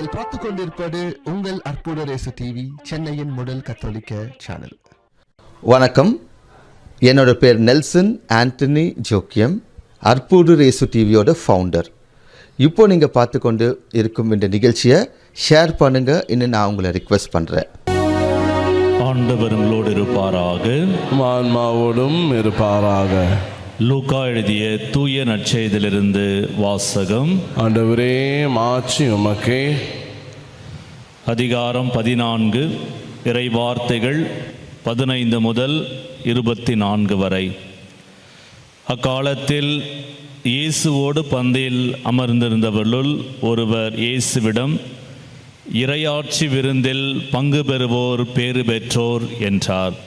நீங்கள் பார்த்து கொண்டிருப்பது உங்கள் அற்புத ரேசு டிவி, சென்னையின் முதல் கத்தோலிக்க சேனல். வணக்கம், என்னோட பேர் நெல்சன் ஆண்டனி ஜோக்கியம், அற்புத ரேசு டிவியோட ஃபவுண்டர். இப்போ நீங்கள் பார்த்து கொண்டு இருக்கும் இந்த நிகழ்ச்சியை ஷேர் பண்ணுங்க இன்னும் நான் உங்களை ரிக்வெஸ்ட் பண்ணுறேன். ஆண்டவர் உங்களோடு இருப்பாராக, ஆன்மாவோடும் இருப்பாராக. லூக்கா எழுதிய தூய நற்செய்தியிலிருந்து வாசகம். ஆண்டவரே மாட்சி உமக்கே. அதிகாரம் 14, இறைவார்த்தைகள் 15 முதல் 24 வரை. அக்காலத்தில் இயேசுவோடு பந்தியில் அமர்ந்திருந்தவர்களுள் ஒருவர் இயேசுவிடம், இறையாட்சி விருந்தில் பங்கு பெறுவோர் பேறு பெற்றோர் என்றார்.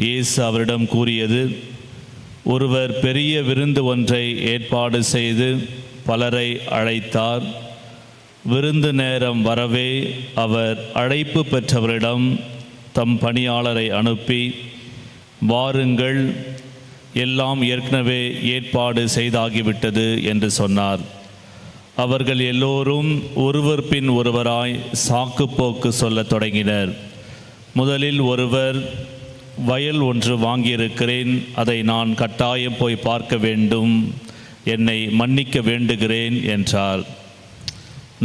இயேசு அவரிடம் கூறியது, ஒருவர் பெரிய விருந்து ஒன்றை ஏற்பாடு செய்து பலரை அழைத்தார். விருந்து நேரம் வரவே அவர் அழைப்பு பெற்றவரிடம் தம் பணியாளரை அனுப்பி, வாருங்கள், எல்லாம் ஏற்கனவே ஏற்பாடு செய்தாகிவிட்டது என்று சொன்னார். அவர்கள் எல்லோரும் ஒருவர் பின் ஒருவராய் சாக்குப்போக்கு சொல்லத் தொடங்கினர். முதலில் ஒருவர், வயல் ஒன்று வாங்கியிருக்கிறேன், அதை நான் கட்டாயம் போய் பார்க்க வேண்டும், என்னை மன்னிக்க வேண்டுகிறேன் என்றார்.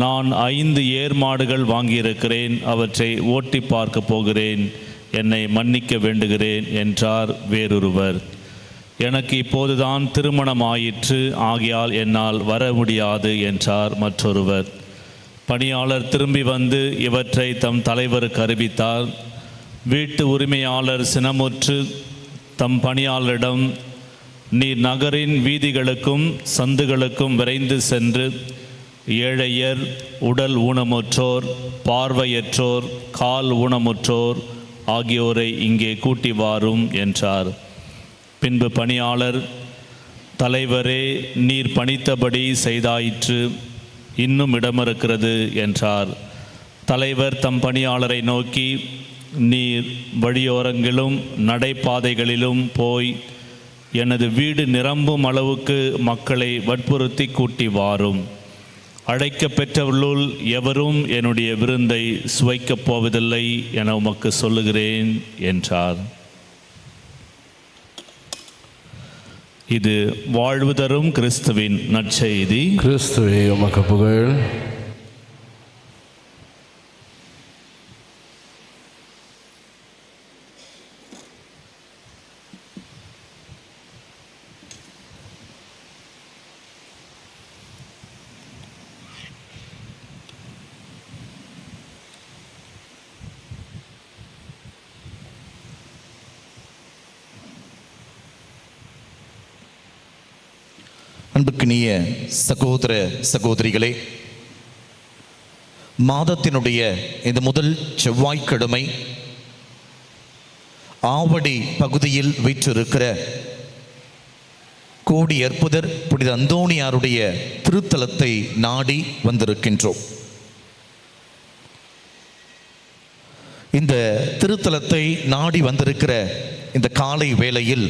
நான் 5 ஏர் மாடுகள் வாங்கியிருக்கிறேன், அவற்றை ஓட்டி பார்க்க போகிறேன், என்னை மன்னிக்க வேண்டுகிறேன் என்றார் வேறொருவர். எனக்கு இப்போதுதான் திருமணம் ஆயிற்று, ஆகையால் என்னால் வர முடியாது என்றார் மற்றொருவர். பணியாளர் திரும்பி வந்து இவற்றை தம் தலைவருக்கு அறிவித்தார். வீட்டு உரிமையாளர் சினமுற்று தம் பணியாளரிடம், நீர் நகரின் வீதிகளுக்கும் சந்துகளுக்கும் விரைந்து சென்று ஏழையர், உடல் ஊனமுற்றோர், பார்வையற்றோர், கால் ஊனமுற்றோர் ஆகியோரை இங்கே கூட்டி வாரும் என்றார். பின்பு பணியாளர், தலைவரே, நீர் பணித்தபடி செய்தாயிற்று, இன்னும் இடமிருக்கிறது என்றார். தலைவர் தம் பணியாளரை நோக்கி, நீர் வழியோரங்களிலும் நடைபாதைகளிலும் போய் எனது வீடு நிரம்பும் அளவுக்கு மக்களை வற்புறுத்தி கூட்டி வாரும். அழைக்க பெற்றவர்களுள் எவரும் என்னுடைய விருந்தை சுவைக்கப் போவதில்லை என உமக்கு சொல்லுகிறேன் என்றார். இது வாழ்வு தரும் கிறிஸ்துவின் நற்செய்தி. கிறிஸ்துவே உமக்கு புகழ். அன்புக்கினிய சகோதர சகோதரிகளே, மாதத்தினுடைய இந்த முதல் செவ்வாய்க்கிழமை ஆவடி பகுதியில் வீற்றிருக்கிற கோடி அற்புதர் புனித அந்தோணியாருடைய திருத்தலத்தை நாடி வந்திருக்கின்றோம். இந்த திருத்தலத்தை நாடி வந்திருக்கிற இந்த காலை வேளையில்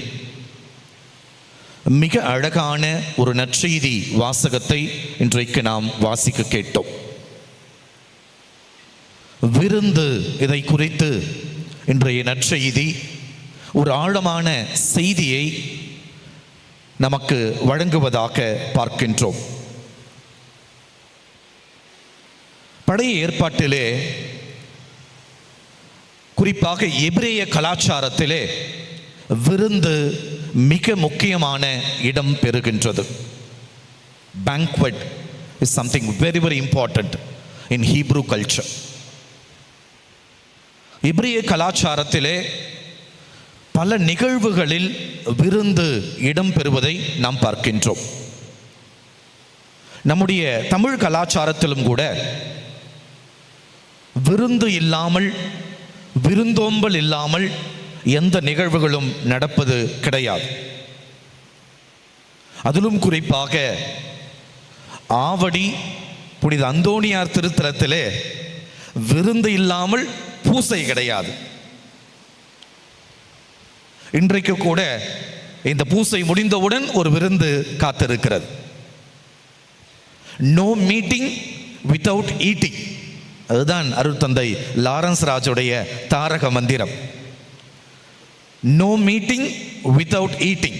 மிக அழகான ஒரு நற்செய்தி வாசகத்தை இன்றைக்கு நாம் வாசிக்க கேட்டோம். விருந்து, இதை குறித்து இன்றைய நற்செய்தி ஒரு ஆழமான செய்தியை நமக்கு வழங்குவதாக பார்க்கின்றோம். பழைய ஏற்பாட்டிலே, குறிப்பாக எபிரேய கலாச்சாரத்திலே விருந்து மிக முக்கியமான இடம் பெறுகின்றது. Banquet is something very very important in Hebrew culture. எபிரேய கலாச்சாரத்திலே பல நிகழ்வுகளில் விருந்து இடம் பெறுவதை நாம் பார்க்கின்றோம். நம்முடைய தமிழ் கலாச்சாரத்திலும் கூட விருந்து இல்லாமல், விருந்தோம்பல் இல்லாமல் எந்த நிகழ்வுகளும் நடப்பது கிடையாது. அதிலும் குறிப்பாக ஆவடி புனித அந்தோணியார் திருத்தலத்திலே விருந்து இல்லாமல் பூசை கிடையாது. இன்றைக்கு கூட இந்த பூசை முடிந்தவுடன் ஒரு விருந்து காத்திருக்கிறது. No meeting without eating. அதுதான் அருட்தந்தை லாரன்ஸ் ராஜுடைய தாரக மந்திரம். No meeting without eating.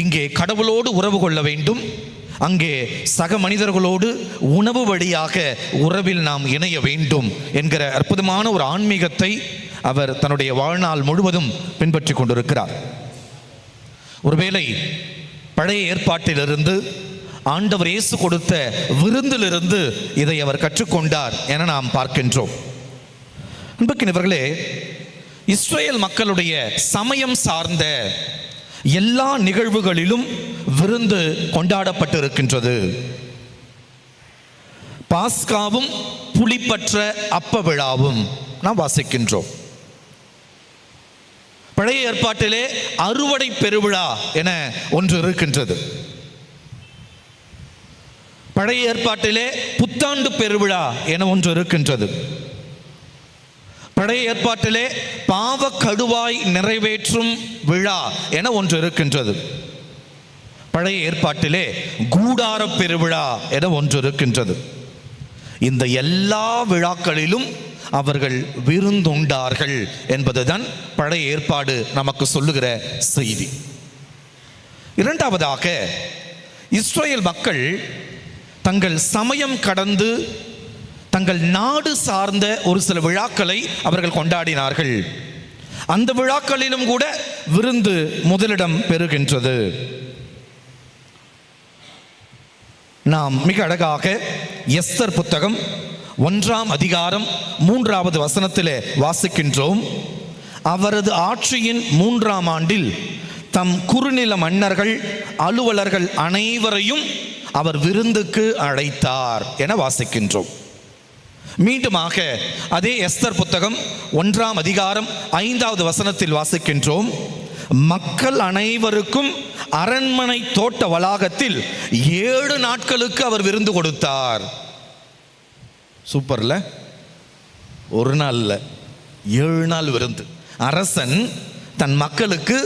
இங்கே கடவுளோடு உறவு கொள்ள வேண்டும், அங்கே சக மனிதர்களோடு உணவு வழியாக உறவில் நாம் இணைய வேண்டும் என்கிற அற்புதமான ஒரு ஆன்மீகத்தை அவர் தன்னுடைய வாழ்நாள் முழுவதும் பின்பற்றி கொண்டிருக்கிறார். ஒருவேளை பழைய ஏற்பாட்டிலிருந்து ஆண்டவர் இயேசு கொடுத்த விருந்திலிருந்து இதை அவர் கற்றுக்கொண்டார் என நாம் பார்க்கின்றோம். அன்புக்கினவர்களே, இஸ்ரேல் மக்களுடைய சமயம் சார்ந்த எல்லா நிகழ்வுகளிலும் விருந்து கொண்டாடப்பட்டிருக்கின்றது. பாஸ்காவும் புளிப்பற்ற அப்ப விழாவும் நாம் வாசிக்கின்றோம். பழைய ஏற்பாட்டிலே அறுவடை பெருவிழா என ஒன்று இருக்கின்றது. பழைய ஏற்பாட்டிலே புத்தாண்டு பெருவிழா என ஒன்று இருக்கின்றது. பழைய ஏற்பாட்டிலே பாவ கடுவாய் நிறைவேற்றும் விழா என ஒன்று இருக்கின்றது. பழைய ஏற்பாட்டிலே கூடார பெருவிழா என ஒன்று இருக்கின்றது. இந்த எல்லா விழாக்களிலும் அவர்கள் விருந்துண்டார்கள் என்பதுதான் பழைய ஏற்பாடு நமக்கு சொல்லுகிற செய்தி. இரண்டாவதாக, இஸ்ரேல் மக்கள் தங்கள் சமயம் கடந்து தங்கள் நாடு சார்ந்த ஒரு சில விழாக்களை அவர்கள் கொண்டாடினார்கள். அந்த விழாக்களிலும் கூட விருந்து முதலிடம் பெறுகின்றது. நாம் மிக அழகாக எஸ்தர் புத்தகம் 1ஆம் அதிகாரம் 3வது வசனத்திலே வாசிக்கின்றோம். அவரது ஆட்சியின் 3ஆம் ஆண்டில் தம் குறுநில மன்னர்கள் அலுவலர்கள் அனைவரையும் அவர் விருந்துக்கு அழைத்தார் என வாசிக்கின்றோம். மீண்டுமாக அதே எஸ்தர் புத்தகம் 1ஆம் அதிகாரம் 5வது வசனத்தில் வாசிக்கின்றோம். மக்கள் அனைவருக்கும் அரண்மனை தோட்ட வளாகத்தில் 7 நாட்களுக்கு அவர் விருந்து கொடுத்தார். சூப்பர்ல, ஒரு நாள் இல்ல, 7 நாள் விருந்து. அரசன் தன் மக்களுக்கு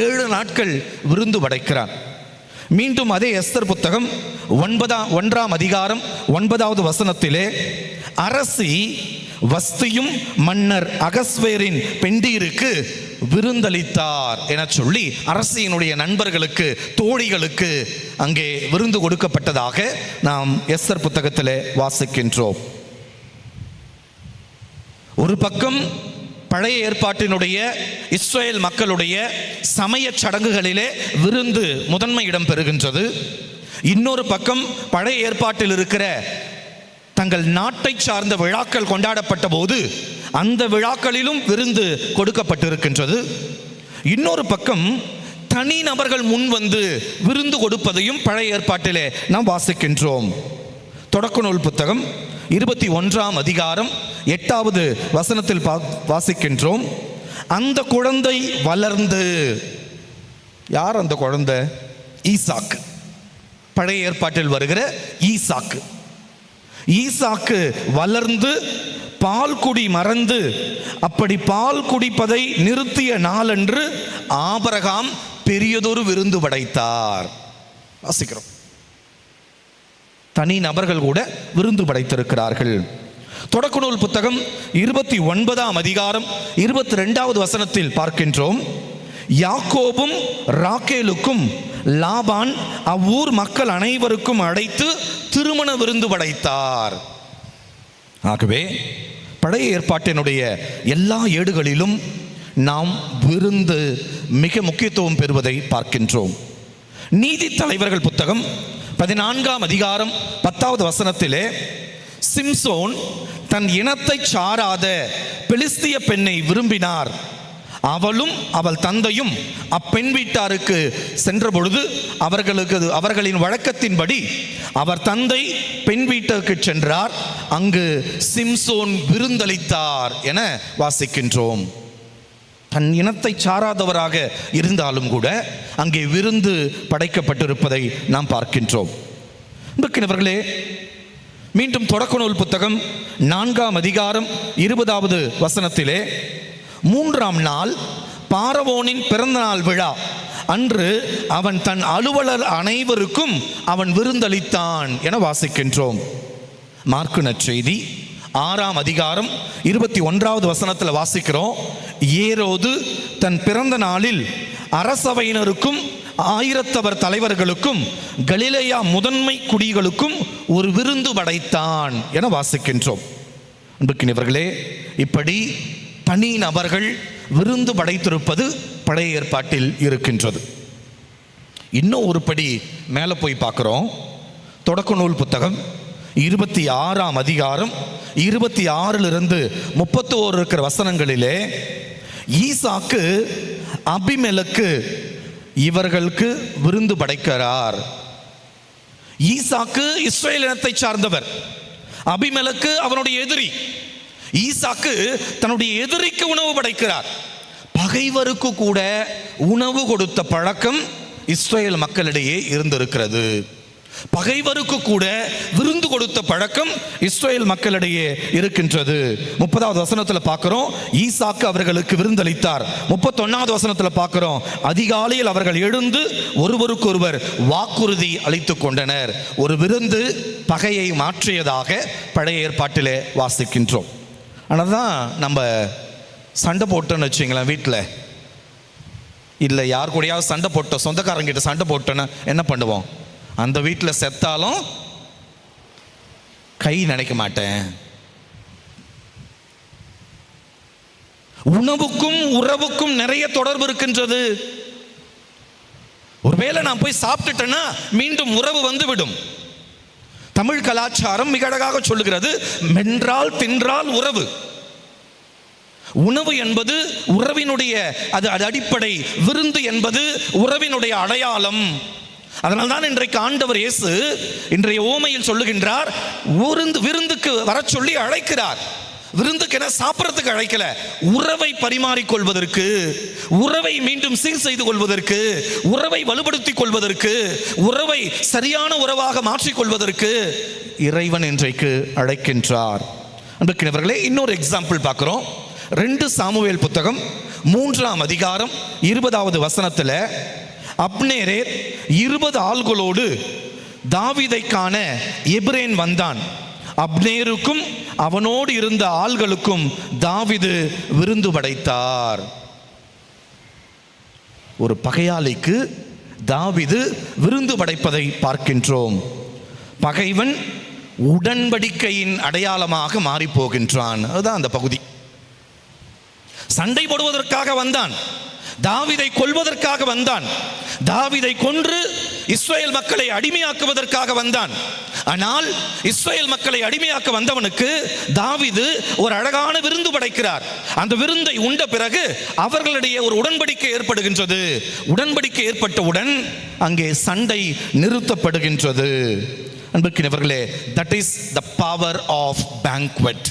7 நாட்கள் விருந்து படைக்கிறான். மீண்டும் அதே எஸ்தர் புத்தகம் 1ஆம் அதிகாரம் 9வது வசனத்திலே அரசி வஸ்தியும் மன்னர் அகஸ்வேரின் பெண்டீருக்கு விருந்தளித்தார் என சொல்லி அரசியினுடைய நண்பர்களுக்கு, தோழிகளுக்கு அங்கே விருந்து கொடுக்கப்பட்டதாக நாம் எஸ்தர் புத்தகத்திலே வாசிக்கின்றோம். ஒரு பக்கம் பழைய ஏற்பாட்டினுடைய இஸ்ரேல் மக்களுடைய சமய சடங்குகளிலே விருந்து முதன்மை இடம் பெறுகின்றது. இன்னொரு பக்கம் பழைய ஏற்பாட்டில் இருக்கிற தங்கள் நாட்டை சார்ந்த விழாக்கள் கொண்டாடப்பட்ட போது அந்த விழாக்களிலும் விருந்து கொடுக்கப்பட்டிருக்கின்றது. இன்னொரு பக்கம் தனி நபர்கள் முன் வந்து விருந்து கொடுப்பதையும் பழைய ஏற்பாட்டிலே நாம் வாசிக்கின்றோம். தொடக்க நூல் புத்தகம் 21ஆம் அதிகாரம் 8வது வசனத்தில் வாசிக்கின்றோம். அந்த குழந்தை வளர்ந்து, யார் அந்த குழந்தை? ஈசாக்கு. பழைய ஏற்பாட்டில் வருகிற ஈசாக்கு. ஈசாக்கு வளர்ந்து பால் குடி மறந்து, அப்படி பால் குடிப்பதை நிறுத்திய நாளன்று ஆபிரகாம் பெரியதொரு விருந்து படைத்தார். வாசிக்கிறோம். தனி நபர்கள் கூட விருந்து படைத்திருக்கிறார்கள். தொடக்க நூல் புத்தகம் 29ஆம் அதிகாரம் 22வது வசனத்தில் பார்க்கின்றோம். யாக்கோபும் ராக்கேலுக்கும் லாபான் அவ்வூர் மக்கள் அனைவருக்கும் அழைத்து திருமண விருந்து படைத்தார். ஆகவே பழைய ஏற்பாட்டினுடைய எல்லா ஏடுகளிலும் நாம் விருந்து மிக முக்கியத்துவம் பெறுவதை பார்க்கின்றோம். நீதி தலைவர்கள் புத்தகம் 14ஆம் அதிகாரம் 10வது வசனத்திலே சிம்சோன் தன் இனத்தை சாராத பெலிஸ்திய பெண்ணை விரும்பினார். அவளும் அவள் தந்தையும் அப்பெண் வீட்டாருக்கு சென்ற பொழுது அவர்களின் வழக்கத்தின்படி அவர் தந்தை பெண் வீட்டுக்கு சென்றார். அங்கு சிம்சோன் விருந்தளித்தார் என வாசிக்கின்றோம். தன் இனத்தை சாராதவராக இருந்தாலும் கூட அங்கே விருந்து படைக்கப்பட்டிருப்பதை நாம் பார்க்கின்றோம். இவர்களே, மீண்டும் தொடக்க நூல் புத்தகம் 4ஆம் அதிகாரம் 20வது வசனத்திலே 3ஆம் நாள் பார்வோனின் பிறந்த நாள் விழா அன்று அவன் தன் அலுவலர் அனைவருக்கும் அவன் விருந்தளித்தான் என வாசிக்கின்றோம். மாற்கு நற்செய்தி 6ஆம் அதிகாரம் 21வது வசனத்தில் வாசிக்கிறோம், ஏரோது தன் பிறந்த நாளில் அரசவையினருக்கும் 1000 தலைவர்களுக்கும் கலிலேயா முதன்மை குடிகளுக்கும் ஒரு விருந்து படைத்தான் என வாசிக்கின்றோம். அன்புக்கினியவர்களே, இப்படி தனி நபர்கள் விருந்து படைத்திருப்பது பழைய ஏற்பாட்டில் இருக்கின்றது. இன்னும் ஒரு படி மேலே போய் பார்க்குறோம். தொடக்க நூல் புத்தகம் 26ஆம் அதிகாரம் 26லிருந்து 31 இருக்கிற வசனங்களிலே ஈசாக்கு அபிமெலக்கு இவர்களுக்கு விருந்து படைக்கிறார். ஈசாக்கு இஸ்ரவேல் இனத்தை சார்ந்தவர், அபிமெலக்கு அவனுடைய எதிரி. ஈசாக்கு தன்னுடைய எதிரிக்கு உணவு படைக்கிறார். பகைவருக்கு கூட உணவு கொடுத்த பழக்கம் இஸ்ரவேல் மக்களிடையே இருந்திருக்கிறது. பகைவருக்கு கூட விருந்து கொடுத்த பழக்கம் இஸ்ரவேல் மக்களிடையே இருக்கின்றது. 30வது வசனத்தில் பார்க்கிறோம், ஈசாக்கு அவர்களுக்கு விருந்தளித்தார். 31வது வசனத்தில் பார்க்கிறோம், அதிகாலையில் அவர்கள் எழுந்து ஒருவருக்கொருவர் வாக்குறுதி அளித்துக் கொண்டனர். ஒரு விருந்து பகையை மாற்றியதாக பழைய ஏற்பாட்டிலே வாசிக்கின்றோம். ஆனால் தான் நம்ம சண்டை போட்டோன்னு வச்சுங்களேன், வீட்டில் இல்லை யார் கூடயாவது சண்டை போட்டோம், சொந்தக்காரங்கிட்ட சண்டை போட்டோன்னு என்ன பண்ணுவோம்? அந்த வீட்டில் செத்தாலும் கை நினைக்க மாட்டேன். உணவுக்கும் உறவுக்கும் நிறைய தொடர்பு இருக்கின்றது. ஒருவேளை நான் போய் சாப்பிட்டுட்டேன்னா மீண்டும் உறவு வந்துவிடும். தமிழ் கலாச்சாரம் மிக அழகாக சொல்லுகிறது, மென்றால் தின்றால் உறவு. உணவு என்பது உறவினுடைய அது அடிப்படை, விருந்து என்பது உறவினுடைய அடையாளம். அதனால்தான் இன்றைக்கு ஆண்டவர் இயேசு இன்றைய ஓமையில் சொல்லுகின்றார், விருந்துக்கு வர சொல்லி அழைக்கிறார். விருந்துக்கு என சாப்பிட்றதுக்கு அழைக்கல, உறவை பரிமாறிக்கொள்வதற்கு, உறவை மீண்டும் சீர் செய்து கொள்வதற்கு, உறவை வலுப்படுத்திக் கொள்வதற்கு, உறவை சரியான உறவாக மாற்றிக்கொள்வதற்கு இறைவன் இன்றைக்கு அழைக்கின்றார். அன்புக்கினவர்களே, இன்னொரு எக்ஸாம்பிள் பார்க்கிறோம். 2 சாமுவேல் புத்தகம் 3ஆம் அதிகாரம் 20வது வசனத்தில் அப்னேரே 20 ஆள்களோடு தாவீதை காண எபிரேன் வந்தான். அப்னேருக்கும் அவனோடு இருந்த ஆள்களுக்கும் தாவீது விருந்து படைத்தார். ஒரு பகையாளிக்கு தாவீது விருந்து படைப்பதை பார்க்கின்றோம். பகைவன் உடன்படிக்கையின் அடையாளமாக மாறி போகின்றான். அதுதான் அந்த பகுதி. சண்டை போடுவதற்காக வந்தான், தாவீதை கொல்வதற்காக வந்தான், தாவீதை கொன்று இஸ்ரவேல் மக்களை அடிமையாக்குவதற்காக வந்தான். ஆனால் இஸ்ரவேல் மக்களை அடிமையாக்க வந்தவனுக்கு தாவீது ஒரு அழகான விருந்து படைக்கிறார். அந்த விருந்தை உண்ட பிறகு அவர்களிடையே ஒரு உடன்படிக்கை ஏற்படுகின்றது. உடன்படிக்கை ஏற்பட்டவுடன் அங்கே சண்டை நிறுத்தப்படுகின்றது. அன்புக்கினவர்களே, that is the power of banquet.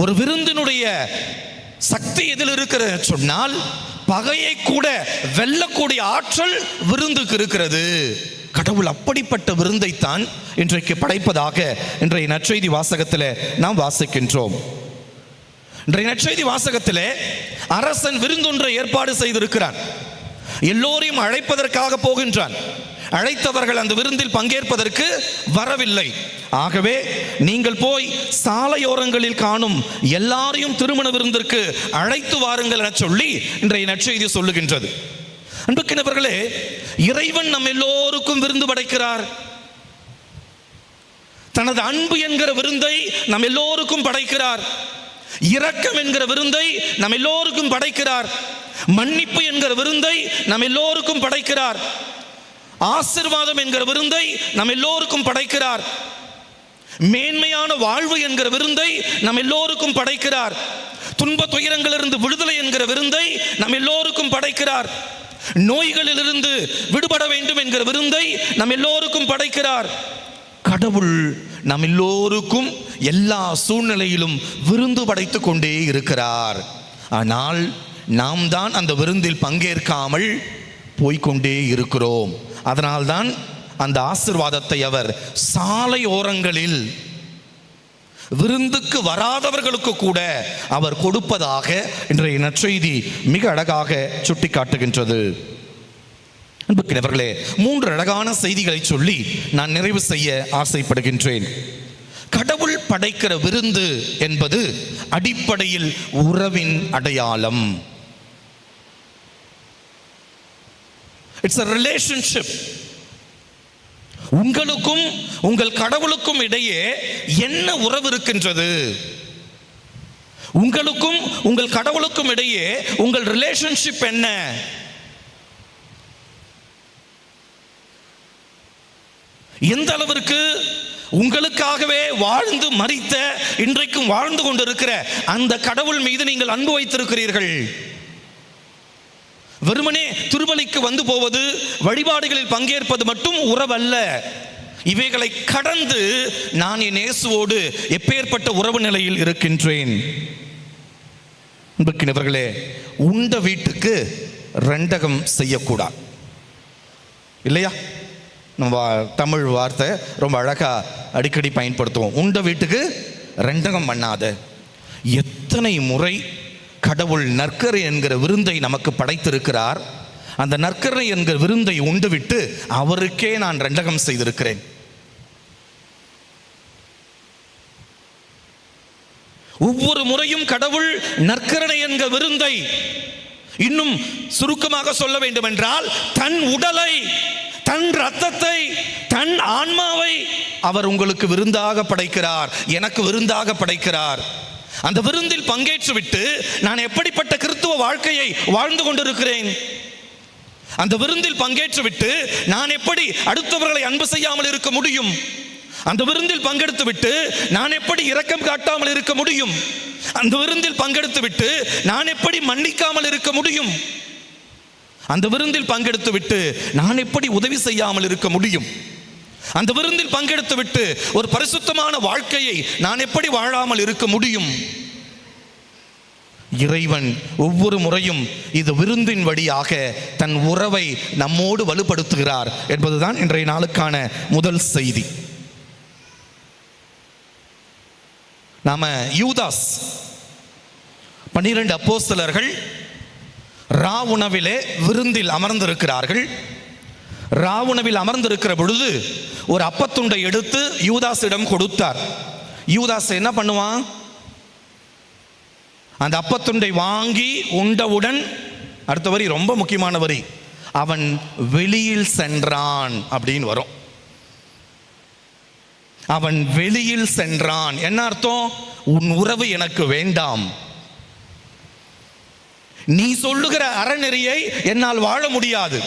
ஒரு விருந்தினுடைய சக்தி எதில் இருக்கிற சொன்னால், பகையை கூட வெல்லக்கூடிய ஆற்றல் விருந்துக்கு இருக்கிறது. கடவுள் அப்படிப்பட்ட விருந்தைத்தான் இன்றைக்கு படைப்பதாக இன்றைய நற்செய்தி வாசகத்தில் நாம் வாசிக்கின்றோம். இன்றைய நற்செய்தி வாசகத்தில் அரசன் விருந்தொன்றை ஏற்பாடு செய்திருக்கிறான். எல்லோரையும் அழைப்பதற்காக போகின்றான். அழைத்தவர்கள் அந்த விருந்தில் பங்கேற்பதற்கு வரவில்லை. ஆகவே நீங்கள் போய் சாலையோரங்களில் காணும் எல்லாரையும் திருமண விருந்திற்கு அழைத்து வாருங்கள் என சொல்லி இன்றைய நற்செய்தி சொல்லுகின்றது. அன்புக்கினவர்களே, இறைவன் நம் எல்லோருக்கும் விருந்து படைக்கிறார். தனது அன்பு என்கிற விருந்தை நம் எல்லோருக்கும் படைக்கிறார். இரக்கம் என்கிற விருந்தை நம் எல்லோருக்கும் படைக்கிறார். மன்னிப்பு என்கிற விருந்தை நம் எல்லோருக்கும் படைக்கிறார். ஆசீர்வாதம் என்கிற விருந்தை நம் எல்லோருக்கும் படைக்கிறார். மேன்மையான வாழ்வு என்கிற விருந்தை நம் எல்லோருக்கும் படைக்கிறார். துன்ப துயரங்களிலிருந்து விடுதலை என்கிற விருந்தை நம் எல்லோருக்கும் படைக்கிறார். நோய்களிலிருந்து விடுபட வேண்டும் என்கிற விருந்தை நம் எல்லோருக்கும் படைக்கிறார். கடவுள் நம் எல்லோருக்கும் எல்லா சூழ்நிலையிலும் விருந்து படைத்துக் கொண்டே இருக்கிறார். ஆனால் நாம் தான் அந்த விருந்தில் பங்கேற்காமல் போய்கொண்டே இருக்கிறோம். அதனால்தான் அந்த ஆசீர்வாதத்தை அவர் சாலை ஓரங்களில் விருந்துக்கு வராதவர்களுக்கு கூட அவர் கொடுப்பதாக இன்றைய நற்செய்தி மிக அழகாக சுட்டிக்காட்டுகின்றது. அன்புக்குரியவர்களே, 3 அழகான செய்திகளை சொல்லி நான் நிறைவு செய்ய ஆசைப்படுகின்றேன். கடவுள் படைக்கிற விருந்து என்பது அடிப்படையில் உறவின் அடையாளம். It's a relationship. உங்களுக்கும் உங்கள் கடவுளுக்கும் இடையே என்ன உறவு இருக்கின்றது? உங்களுக்கும் உங்கள் கடவுளுக்கும் இடையே உங்கள் ரிலேஷன்ஷிப் என்ன? எந்த அளவிற்கு உங்களுக்காகவே வாழ்ந்து மரித்த, இன்றைக்கும் வாழ்ந்து கொண்டிருக்கிற அந்த கடவுள் மீது நீங்கள் அன்பு வைத்திருக்கிறீர்கள்? வெறுமனே திருப்பலிக்கு வந்து போவது, வழிபாடுகளில் பங்கேற்பது மட்டும் உறவல்ல. இவைகளை கடந்து நான் என் இயேசுவோடு எப்பேற்பட்ட உறவு நிலையில் இருக்கின்றேன். அன்புக்குரியவர்களே, உண்ட வீட்டுக்கு ரெண்டகம் செய்யக்கூடாது இல்லையா? நம்ம தமிழ் வார்த்தை ரொம்ப அழகா அடிக்கடி பயன்படுத்துவோம். உண்ட வீட்டுக்கு ரெண்டகம் பண்ணாத. எத்தனை முறை கடவுள் நற்கரை என்கிற விருந்தை நமக்கு படைத்திருக்கிறார். அந்த நற்கரை என்கிற விருந்தை உண்டுவிட்டு அவருக்கே நான் ரெண்டகம் செய்திருக்கிறேன். ஒவ்வொரு முறையும் கடவுள் நற்கரணை என்கிற விருந்தை, இன்னும் சுருக்கமாக சொல்ல வேண்டும் என்றால், தன் உடலை, தன் இரத்தத்தை, தன் ஆன்மாவை அவர் உங்களுக்கு விருந்தாக படைக்கிறார், எனக்கு விருந்தாக படைக்கிறார். அந்த விருந்தில் பங்கேற்று விட்டு நான் எப்படிப்பட்ட கிறிஸ்துவ வாழ்க்கையை வாழ்ந்து கொண்டிருக்கிறேன்? அந்த விருந்தில் பங்கேற்று விட்டு நான் எப்படி அடுத்தவர்களை அன்பு செய்யாமல் இருக்க முடியும்? அந்த விருந்தில் பங்கெடுத்து விட்டு நான் எப்படி இரக்கம் காட்டாமல் இருக்க முடியும்? அந்த விருந்தில் பங்கெடுத்து விட்டு நான் எப்படி மன்னிக்காமல் இருக்க முடியும்? அந்த விருந்தில் பங்கெடுத்து விட்டு நான் எப்படி உதவி செய்யாமல் இருக்க முடியும்? அந்த விருந்தில் பங்கெடுத்து விட்டு ஒரு பரிசுத்தமான வாழ்க்கையை நான் எப்படி வாழாமல் இருக்க முடியும்? இறைவன் ஒவ்வொரு முறையும் இது விருந்தின் வழியாக தன் உறவை நம்மோடு வலுப்படுத்துகிறார் என்பதுதான் இன்றைய நாளுக்கான முதல் செய்தி. நாம யூதாஸ் 12 அப்போஸ்தலர்கள் ரா உணவிலே விருந்தில் அமர்ந்திருக்கிறார்கள். ரா உணவில் அமர்ந்திருக்கிற பொழுது ஒரு அப்பத்துண்டை எடுத்து யூதாஸிடம் கொடுத்தார். யூதாஸ் என்ன பண்ணுவான்? அந்த அப்பத்துண்டை வாங்கி உண்டவுடன், அடுத்த வரி ரொம்ப முக்கியமான வரி, அவன் வெளியில் சென்றான் அப்படின்னு வரும். அவன் வெளியில் சென்றான். என்ன அர்த்தம்? உன் உறவு எனக்கு வேண்டாம். நீ சொல்லுகிற அறநெறியை என்னால் வாழ முடியாது.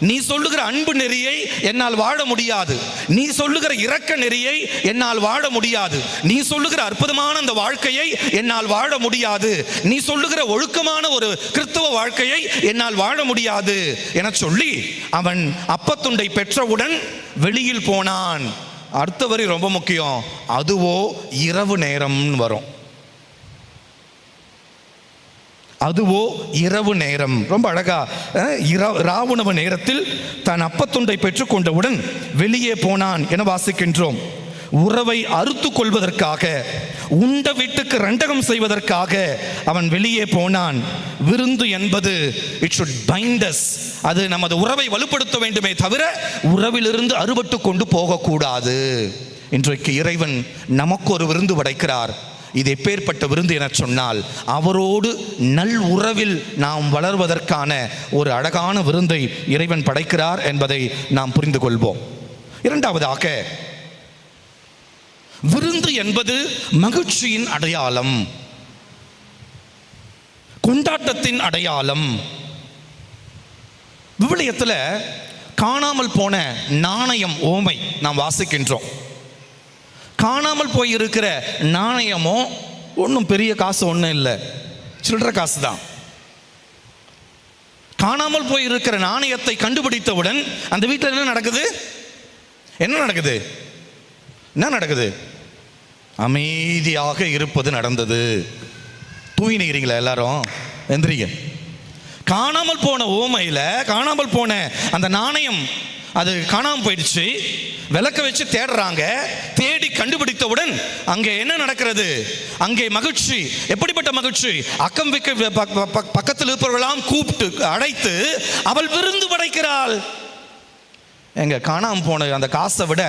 நீ சொல்லுகிற அன்பு நெறியை என்னால் வாழ முடியாது. நீ சொல்லுகிற இரக்க நெறியை என்னால் வாழ முடியாது. நீ சொல்லுகிற அற்புதமான அந்த வாழ்க்கையை என்னால் வாழ முடியாது. நீ சொல்லுகிற ஒழுக்கமான ஒரு கிறிஸ்தவ வாழ்க்கையை என்னால் வாழ முடியாது என சொல்லி அவன் அப்பத்துண்டை பெற்றவுடன் வெளியில் போனான். அடுத்த வரி ரொம்ப முக்கியம். அதுவோ இரவு நேரம் வரும். அதுவோ இரவு நேரம். ரொம்ப அழகா ராவுணவு நேரத்தில் தன் அப்பத்துண்டை பெற்றுக்கொண்டவுடன் வெளியே போனான் என வாசிக்கின்றோம். உறவை அறுத்து கொள்வதற்காக, உண்ட வீட்டுக்கு ரெண்டகம் செய்வதற்காக அவன் வெளியே போனான். விருந்து என்பது இட் ஷுட் பைண்ட் அஸ். அது நமது உறவை வலுப்படுத்த வேண்டுமே தவிர உறவிலிருந்து அறுபட்டு கொண்டு போகக்கூடாது. இன்றைக்கு இறைவன் நமக்கு ஒரு விருந்து படைக்கிறார். இது எப்பேற்பட்ட விருந்து என சொன்னால், அவரோடு நல் உறவில் நாம் வளர்வதற்கான ஒரு அழகான விருந்தை இறைவன் படைக்கிறார் என்பதை நாம் புரிந்து கொள்வோம். இரண்டாவதாக, விருந்து என்பது மகிழ்ச்சியின் அடையாளம், கொண்டாட்டத்தின் அடையாளம். விவிலியத்தில் காணாமல் போன நாணயம் ஓமை நாம் வாசிக்கின்றோம். காணாமல் போய் இருக்கிற நாணயமோ ஒன்றும் பெரிய காசு ஒன்றும் இல்லை, சில்லறை காசு தான். காணாமல் போய் இருக்கிற நாணயத்தை கண்டுபிடித்தவுடன் அந்த வீட்டில் என்ன நடக்குது? என்ன நடக்குது? என்ன நடக்குது? அமைதியாக இருப்பது நடந்தது. தூங்கினீங்களா எல்லாரும்? எந்திரிங்க. காணாமல் போன ஓமையில் காணாமல் போன அந்த நாணயம், அது காணாமல் போயிடுச்சு. விளக்க வச்சு தேடுறாங்க. தேடி கண்டுபிடித்தவுடன் அங்கே என்ன நடக்கிறது? அங்கே மகிழ்ச்சி. எப்படிப்பட்ட மகிழ்ச்சி? அக்கம் பக்கத்தில் இருப்பவர்களாம் கூப்பிட்டு அழைத்து அவள் விருந்து படைக்கிறாள். எங்க காணாமல் போன அந்த காசை விட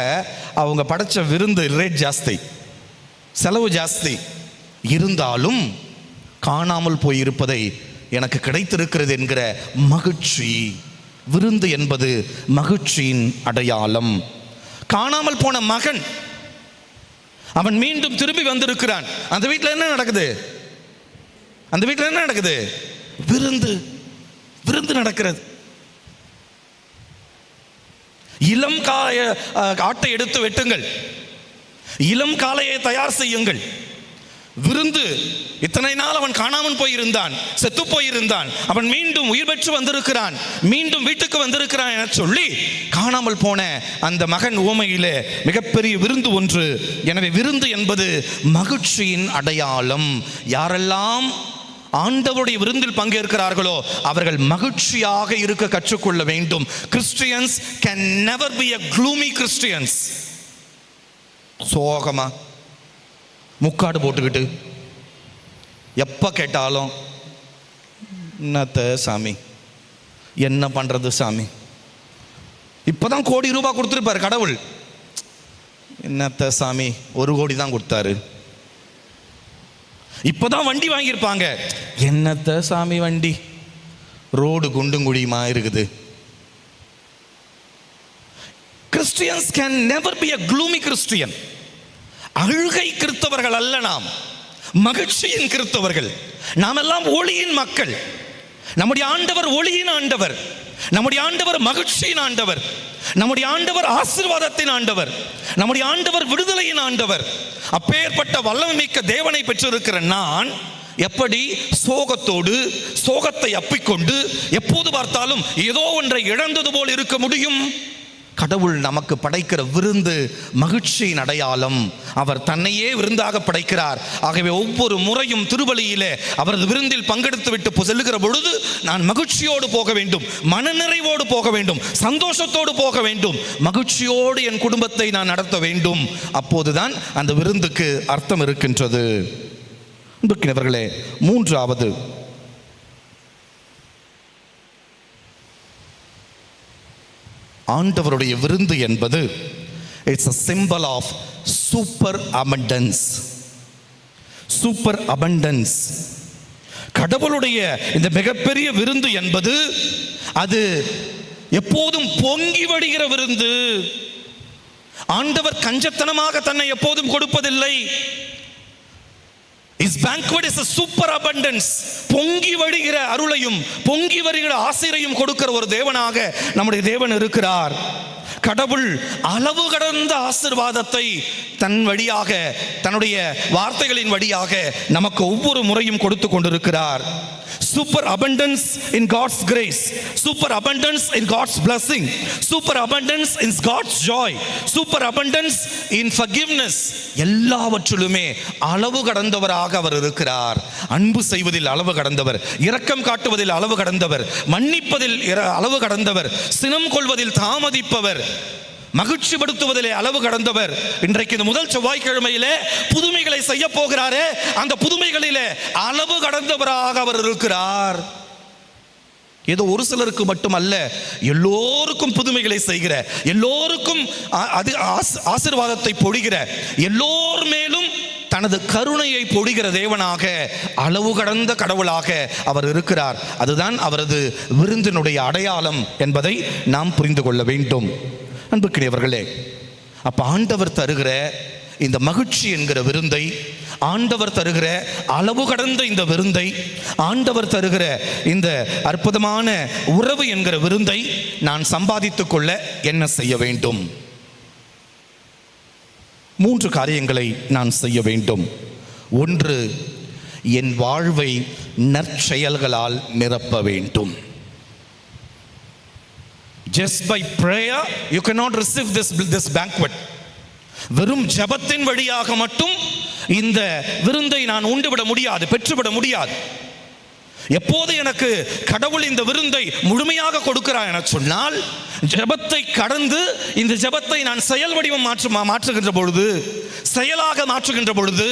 அவங்க படைச்ச விருந்து ரேட் ஜாஸ்தி, செலவு ஜாஸ்தி. இருந்தாலும் காணாமல் போயிருப்பதை எனக்கு கிடைத்திருக்கிறது என்கிற மகிழ்ச்சி. விருந்து என்பது மகிழ்ச்சியின் அடையாளம். காணாமல் போன மகன் அவன் மீண்டும் திரும்பி வந்திருக்கிறான். அந்த வீட்டில் என்ன நடக்குது? அந்த வீட்டில் என்ன நடக்குது? விருந்து, விருந்து நடக்கிறது. இளம் ஆட்டை எடுத்து வெட்டுங்கள், இளம் காளையை தயார் செய்யுங்கள். விருந்து. இத்தனை நாள் அவன் காணாமல் போயிருந்தான், செத்து போயிருந்தான், அவன் மீண்டும் உயிர் பெற்று வந்திருக்கிறான், மீண்டும் வீட்டுக்கு வந்திருக்கிறான் என சொல்லி காணாமல் போன அந்த மகன் உவமையிலே மிகப்பெரிய விருந்து ஒன்று. எனவே விருந்து என்பது மகிழ்ச்சியின் அடையாளம். யாரெல்லாம் ஆண்டவருடைய விருந்தில் பங்கேற்கிறார்களோ அவர்கள் மகிழ்ச்சியாக இருக்க கற்றுக்கொள்ள வேண்டும். Christians can never be a gloomy Christians. சோகமா முக்காடு போட்டுக்கிட்டு எப்போ கேட்டாலும் என்னத்த சாமி, என்ன பண்ணுறது சாமி, இப்போதான் கோடி ரூபாய் கொடுத்துருப்பார் கடவுள், என்னத்த சாமி 1 கோடி தான் கொடுத்தாரு, இப்போதான் வண்டி வாங்கியிருப்பாங்க, என்னத்த சாமி வண்டி, ரோடு குண்டும் குழியுமா இருக்குது. Christians can never be a gloomy Christian. அழுகை கிறிஸ்தவர்கள் அல்ல நாம், மகிழ்ச்சியின் கிறிஸ்தவர்கள். நாம் எல்லாம் ஒளியின் மக்கள். நம்முடைய ஆண்டவர் ஒளியின் ஆண்டவர், நம்முடைய ஆண்டவர் மகிழ்ச்சியின் ஆண்டவர், நம்முடைய ஆண்டவர் ஆசீர்வாதத்தின் ஆண்டவர், நம்முடைய ஆண்டவர் விடுதலையின் ஆண்டவர். அப்பேற்பட்ட வல்லமை மிக்க தேவனை பெற்றிருக்கிற நான் எப்படி சோகத்தோடு சோகத்தை அப்பிக்கொண்டு எப்போது பார்த்தாலும் ஏதோ ஒன்றை இழந்தது போல் இருக்க முடியும்? கடவுள் நமக்கு படைக்கிற விருந்து மகிழ்ச்சியின் அடையாளம். அவர் தன்னையே விருந்தாக படைக்கிறார். ஆகவே ஒவ்வொரு முறையும் திருபலியிலே அவரது விருந்தில் பங்கெடுத்து விட்டு செல்லுகிற பொழுது நான் மகிழ்ச்சியோடு போக வேண்டும், மனநிறைவோடு போக வேண்டும், சந்தோஷத்தோடு போக வேண்டும், மகிழ்ச்சியோடு என் குடும்பத்தை நான் நடத்த வேண்டும். அப்போதுதான் அந்த விருந்துக்கு அர்த்தம் இருக்கின்றது. அன்புக்குரியவர்களே, மூன்றாவது ஆண்டவருடைய விருந்து என்பது it's a symbol of super abundance. Super abundance. கடவுளுடைய இந்த மிகப்பெரிய விருந்து என்பது அது எப்போதும் பொங்கி வடிகிற விருந்து. ஆண்டவர் கஞ்சத்தனமாக தன்னை எப்போதும் கொடுப்பதில்லை. His banquet is a super abundance. பொங்கி வடிகிற அருளையும் பொங்கி வருகிற ஆசீரையும் கொடுக்கிற ஒரு தேவனாக நம்முடைய தேவன் இருக்கிறார். கடவுள் அளவு கடந்த ஆசீர்வாதத்தை தன் வழியாக, தன்னுடைய வார்த்தைகளின் வழியாக நமக்கு ஒவ்வொரு முறையும் கொடுத்து கொண்டிருக்கிறார். Super abundance in God's grace, super abundance in God's blessing, super abundance in God's joy, super abundance in forgiveness. எல்லாவற்றிலுமே அளவு கடந்தவராக அவர் இருக்கிறார். அன்பு செய்வதில் அளவு கடந்தவர், இரக்கம் காட்டுவதில் அளவு கடந்தவர், மன்னிப்பதில் அளவு கடந்தவர், சினம் கொள்வதில் தாமதிப்பவர், மகிழ்ச்சி படுத்துவதிலே அளவு கடந்தவர். இன்றைக்கு இந்த முதல் செவ்வாய்க்கிழமையிலே புதுமைகளை செய்ய போகிறாரே, அந்த புதுமைகளிலே அளவு கடந்தவராக அவர் இருக்கிறார். ஏதோ ஒரு சிலருக்கு மட்டுமல்ல, எல்லோருக்கும் புதுமைகளை செய்கிற, எல்லோருக்கும் ஆசீர்வாதத்தை பொழிகிற, எல்லோர் மேலும் தனது கருணையை பொழிகிற தேவனாக, அளவு கடந்த கடவுளாக அவர் இருக்கிறார். அதுதான் அவரது விருந்தினுடைய அடையாளம் என்பதை நாம் புரிந்து கொள்ள வேண்டும். அன்புக்குரியவர்களே, அப்ப ஆண்டவர் தருகிற இந்த மகிழ்ச்சி என்கிற விருந்தை, ஆண்டவர் தருகிற அளவு கடந்த இந்த விருந்தை, ஆண்டவர் தருகிற இந்த அற்புதமான உறவு என்கிற விருந்தை நான் சம்பாதித்துக் கொள்ள என்ன செய்ய வேண்டும்? 3 காரியங்களை நான் செய்ய வேண்டும். 1, என் வாழ்வை நற்செயல்களால் நிரப்ப வேண்டும். Just by prayer you cannot receive this banquet. வெறும் ஜெபத்தின் வழியாக மட்டும் இந்த விருந்தை நான் உண்டுவிட முடியாது, பெற்றுவிட முடியாது. எப்போது எனக்கு கடவுள் இந்த விருந்தை முழுமையாக கொடுக்கிறார் என சொன்னால், ஜெபத்தை கடந்து இந்த ஜெபத்தை நான் செயல் வடிவம் மாற்றுகின்ற பொழுது, செயலாக மாற்றுகின்ற பொழுது,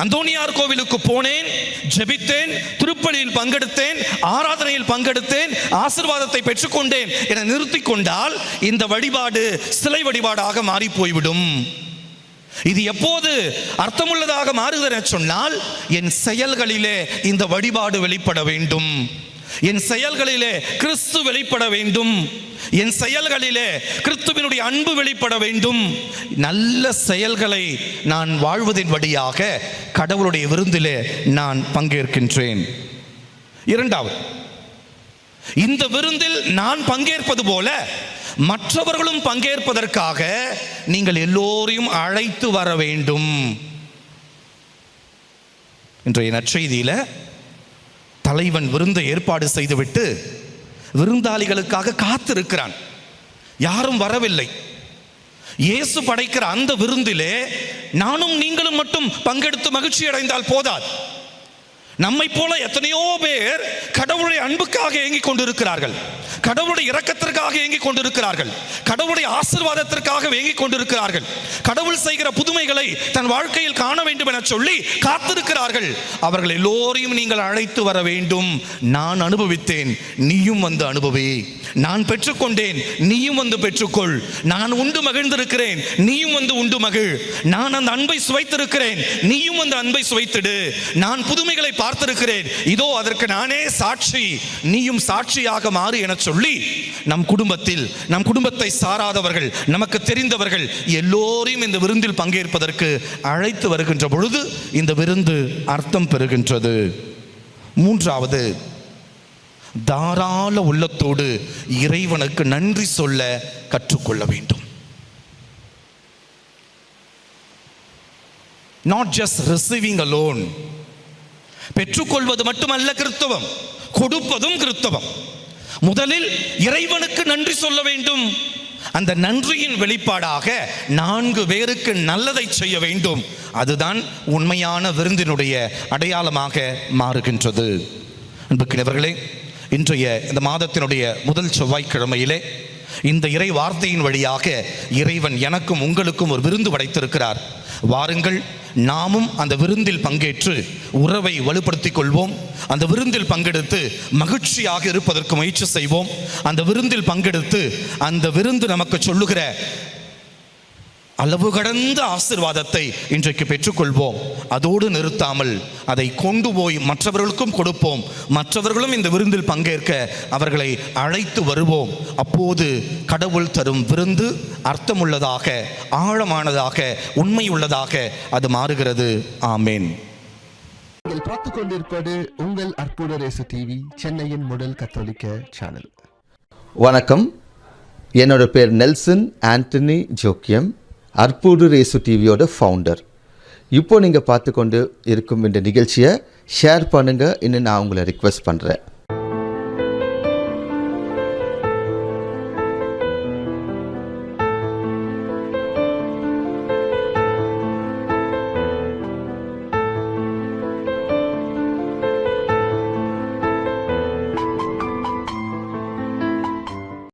அந்தோனியார் கோவிலுக்கு போனேன், ஜெபித்தேன், திருப்பலியில் பங்கெடுத்தேன், ஆராதனையில் பங்கெடுத்தேன், ஆசீர்வாதத்தை பெற்றுக்கொண்டேன் என நிறுத்திக் கொண்டால் இந்த வழிபாடு சிலை வழிபாடாக மாறி போய்விடும். இது எப்போது அர்த்தமுள்ளதாக மாறுகிறது என சொன்னால், என் செயல்களிலே இந்த வழிபாடு வெளிப்பட வேண்டும், என் செயல்களிலே கிறிஸ்து வெளிப்பட வேண்டும், என் செயல்களிலே கிறிஸ்துவினுடைய அன்பு வெளிப்பட வேண்டும். நல்ல செயல்களை நான் வாழ்வதின் வழியாக கடவுளுடைய விருந்திலே நான் பங்கேற்கின்றேன். இரண்டாவது, இந்த விருந்தில் நான் பங்கேற்பது போல மற்றவர்களும் பங்கேற்பதற்காக நீங்கள் எல்லோரையும் அழைத்து வர வேண்டும். இன்றைய நற்செய்தியில தலைவன் விருந்தை ஏற்பாடு செய்துவிட்டு விருந்தாளிகளுக்காக காத்திருக்கிறான். யாரும் வரவில்லை. இயேசு படைக்கிற அந்த விருந்திலே நானும் நீங்களும் மட்டும் பங்கெடுத்து மகிழ்ச்சி அடைந்தால் போதாது. நம்மை போல எத்தனையோ பேர் கடவுளுடைய அன்புக்காக ஏங்கிக் கொண்டிருக்கிறார்கள், கடவுளுடைய இரக்கத்திற்காக ஏங்கிக் கொண்டிருக்கிறார்கள், கடவுளுடைய ஆசீர்வாதத்திற்காக ஏங்கிக் கொண்டிருக்கிறார்கள், கடவுள் செய்கிற புதுமைகளை தன் வாழ்க்கையில் காண வேண்டும் என சொல்லி காத்திருக்கிறார்கள். அவர்கள் எல்லோரையும் நீங்கள் அழைத்து வர வேண்டும். நான் அனுபவித்தேன், நீயும் வந்து அனுபவி. நான் பெற்றுக்கொண்டேன், நீயும் வந்து பெற்றுக்கொள். நான் உண்டு மகிழ்ந்திருக்கிறேன், நீயும் வந்து உண்டு மகிழ். நான் அந்த அன்பை சுவைத்திருக்கிறேன், நீயும் வந்து அன்பை சுவைத்திடு. நான் புதுமைகளை பார்த்திருக்கிறேன், இதோ அதற்கு நானே சாட்சி, நீயும் சாட்சியாக மாறு என சொல்லி நம் குடும்பத்தில், நம் குடும்பத்தை சாராதவர்கள், நமக்கு தெரிந்தவர்கள் எல்லோரையும் இந்த விருந்தில் பங்கேற்பதற்கு அழைத்து வருகின்ற பொழுது இந்த விருந்து அர்த்தம் பெறுகின்றது. மூன்றாவது, தாராள உள்ளத்தோடு இறைவனுக்கு நன்றி சொல்ல கற்றுக்கொள்ள வேண்டும். Not just receiving alone. பெற்றுக்கொள்வது மட்டுமல்ல கிறிஸ்தவம், கொடுப்பதும் கிறிஸ்தவம். முதலில் இறைவனுக்கு நன்றி சொல்ல வேண்டும். அந்த நன்றியின் வெளிப்பாடாக 4 பேருக்கு நல்லதை செய்ய வேண்டும். அதுதான் உண்மையான விருந்தினுடைய அடையாளமாக மாறுகின்றது. அன்புக்கினவர்களே, இன்றைய இந்த மாதத்தினுடைய முதல் செவ்வாய்க்கிழமையிலே இந்த இறை வார்த்தையின் வழியாக இறைவன் எனக்கும் உங்களுக்கும் ஒரு விருந்து படைத்திருக்கிறார். வாருங்கள், நாமும் அந்த விருந்தில் பங்கேற்று உறவை வலுப்படுத்திக் கொள்வோம். அந்த விருந்தில் பங்கெடுத்து மகிழ்ச்சியாக இருப்பதற்கு முயற்சி செய்வோம். அந்த விருந்தில் பங்கெடுத்து அந்த விருந்து நமக்கு சொல்லுகிற அளவு கடந்த ஆசீர்வாதத்தை இன்றைக்கு பெற்றுக்கொள்வோம். அதோடு நிறுத்தாமல் அதை கொண்டு போய் மற்றவர்களுக்கும் கொடுப்போம். மற்றவர்களும் இந்த விருந்தில் பங்கேற்க அவர்களை அழைத்து வருவோம். அப்போது கடவுள் தரும் விருந்து அர்த்தமுள்ளதாக, ஆழமானதாக, உண்மையுள்ளதாக அது மாறுகிறது. ஆமேன். நீங்கள் பார்த்துக் கொண்டிருப்பது உங்கள் அற்புத இயேசு டிவி, சென்னையின் முதல் கத்தோலிக்க சேனல். வணக்கம், என்னோட பேர் நெல்சன் ஆண்டனி ஜோக்கியம், அற்புத இயேசு டிவியோட ஃபவுண்டர். இப்போ நீங்கள் பார்த்து கொண்டு இருக்கும் இந்த நிகழ்ச்சியை ஷேர் பண்ணுங்கள், இன்னும் நான் உங்களை ரிக்வெஸ்ட் பண்ணுறேன்.